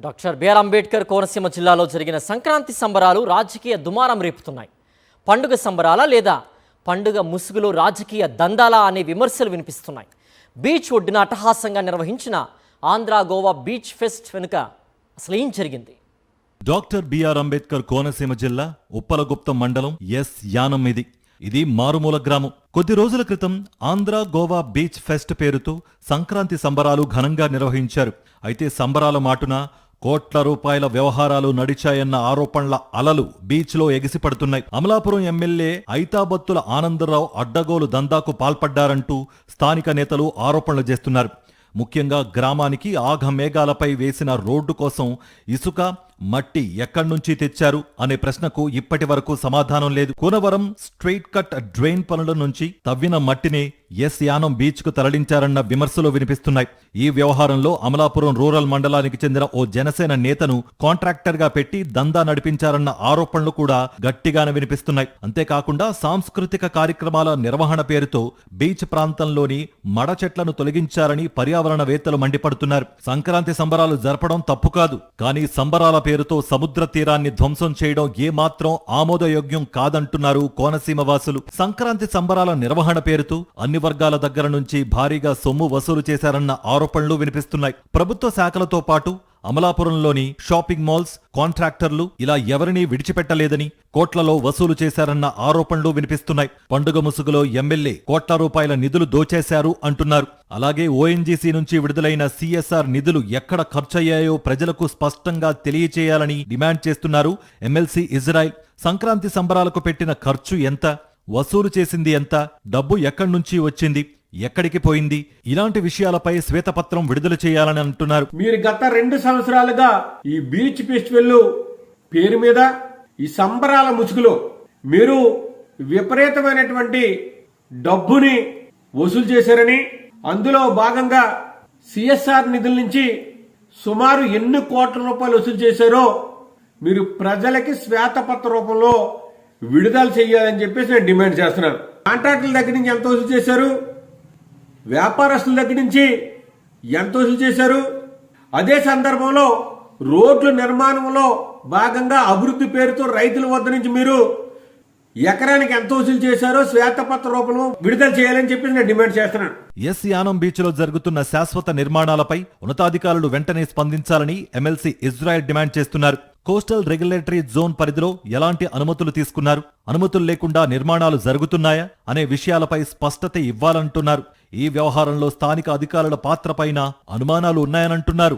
Doctor BR Ambedkar Konaseema జిల్లాలో జరిగిన సంక్రాంతి సంబరాలు రాజకీయ దుమారం రేపుతున్నాయి. పండుగ సంబరాల లేదా పండుగ ముసుగులో రాజకీయ దందాలా అనే విమర్శలు వినిపిస్తున్నాయి. బీచ్ ఒడ్డున అట్టహాసంగా నిర్వహించిన ఆంధ్ర గోవా బీచ్ ఫెస్ట్ వెనుక అసలు ఏం జరిగింది? డాక్టర్ బిఆర్ అంబేద్కర్ కోనసీమ జిల్లా ఉప్పలగుప్తం మండలం యానం ఇది మారుమూల గ్రామం. కొద్ది రోజుల క్రితం ఆంధ్ర గోవా బీచ్ ఫెస్ట్ పేరుతో సంక్రాంతి సంబరాలు ఘనంగా నిర్వహించారు. అయితే సంబరాల మాటున కోట్ల రూపాయల వ్యవహారాలు నడిచాయన్న ఆరోపణల అలలు బీచ్లో ఎగిసిపడుతున్నాయి. అమలాపురం ఎమ్మెల్యే ఐతాబత్తుల ఆనందరావు అడ్డగోలు దందాకు పాల్పడ్డారంటూ స్థానిక నేతలు ఆరోపణలు చేస్తున్నారు. ముఖ్యంగా గ్రామానికి ఆఘమేఘాలపై వేసిన రోడ్డు కోసం ఇసుక, మట్టి ఎక్కడ్నుంచి తెచ్చారు అనే ప్రశ్నకు ఇప్పటి వరకు సమాధానం లేదు. కూనవరం స్ట్రెయిట్ కట్ డ్రైన్ పనుల నుంచి తవ్విన మట్టిని యానం బీచ్ కు తరలించారన్న విమర్శలు వినిపిస్తున్నాయి. ఈ వ్యవహారంలో అమలాపురం రూరల్ మండలానికి చెందిన ఓ జనసేన నేతను కాంట్రాక్టర్ గా పెట్టి దందా నడిపించారన్న ఆరోపణలు కూడా గట్టిగానే వినిపిస్తున్నాయి. అంతేకాకుండా సాంస్కృతిక కార్యక్రమాల నిర్వహణ పేరుతో బీచ్ ప్రాంతంలోని మడ చెట్లను తొలగించారని పర్యావరణవేత్తలు మండిపడుతున్నారు. సంక్రాంతి సంబరాలు జరపడం తప్పు కాదు, కానీ సంబరాల పేరుతో సముద్ర తీరాన్ని ధ్వంసం చేయడం ఏమాత్రం ఆమోదయోగ్యం కాదంటున్నారు కోనసీమ వాసులు. సంక్రాంతి సంబరాల నిర్వహణ పేరుతో అన్ని వర్గాల దగ్గర నుంచి భారీగా సొమ్ము వసూలు చేశారన్న ఆరోపణలు వినిపిస్తున్నాయి. ప్రభుత్వ శాఖలతో పాటు అమలాపురంలోని షాపింగ్ మాల్స్, కాంట్రాక్టర్లు ఇలా ఎవరినీ విడిచిపెట్టలేదని కోట్లలో వసూలు చేశారన్న ఆరోపణలు వినిపిస్తున్నాయి. పండుగ ముసుగులో ఎమ్మెల్యే కోట్ల రూపాయల నిధులు దోచేశారు అంటున్నారు. అలాగే ఓఎన్జీసీ నుంచి విడుదలైన సిఎస్ఆర్ నిధులు ఎక్కడ ఖర్చయ్యాయో ప్రజలకు స్పష్టంగా తెలియచేయాలని డిమాండ్ చేస్తున్నారు ఎమ్మెల్సీ ఇజ్రాయిల్. సంక్రాంతి సంబరాలకు పెట్టిన ఖర్చు ఎంత, వసూలు చేసింది ఎంత, డబ్బు ఎక్కడి నుంచి వచ్చింది, ఎక్కడికి పోయింది, ఇలాంటి విషయాలపై శ్వేతపత్రం విడుదల చేయాలని అంటున్నారు. మీరు గత 2 సంవత్సరాలుగా ఈ బీచ్ ఫెస్టివల్ పేరు మీద ఈ సంబరాల ముసుగులో మీరు విపరీతమైనటువంటి డబ్బుని వసూలు చేశారని, అందులో భాగంగా సిఎస్ఆర్ నిధుల నుంచి సుమారు ఎన్ని కోట్ల రూపాయలు వసూలు చేశారో మీరు ప్రజలకి శ్వేతపత్ర రూపంలో విడుదల చేయాలని చెప్పేసి నేను డిమాండ్ చేస్తున్నాను. కాంట్రాక్టుల దగ్గర నుంచి ఎంత వసూలు చేశారు, వ్యాపారస్తుల దగ్గర నుంచి ఎంత వసూలు చేశారు, అదే సందర్భంలో రోడ్ల నిర్మాణంలో భాగంగా అభివృద్ధి పేరుతో రైతుల వద్ద నుంచి మీరు ఎకరానికి ఎంత వసూలు చేశారో శ్వేతపత్ర రూపంలో విడుదల చేయాలని చెప్పి నేను డిమాండ్ చేస్తున్నాను. యానం బీచ్ లో జరుగుతున్న శాశ్వత నిర్మాణాలపై ఉన్నతాధికారులు వెంటనే స్పందించాలని ఎమ్మెల్సీ ఇజ్రాయెల్ డిమాండ్ చేస్తున్నారు. కోస్టల్ రెగ్యులేటరీ జోన్ పరిధిలో ఎలాంటి అనుమతులు తీసుకున్నారు, అనుమతులు లేకుండా నిర్మాణాలు జరుగుతున్నాయా అనే విషయాలపై స్పష్టత ఇవ్వాలంటున్నారు. ఈ వ్యవహారంలో స్థానిక అధికారుల పాత్రపైన అనుమానాలు ఉన్నాయనంటున్నారు.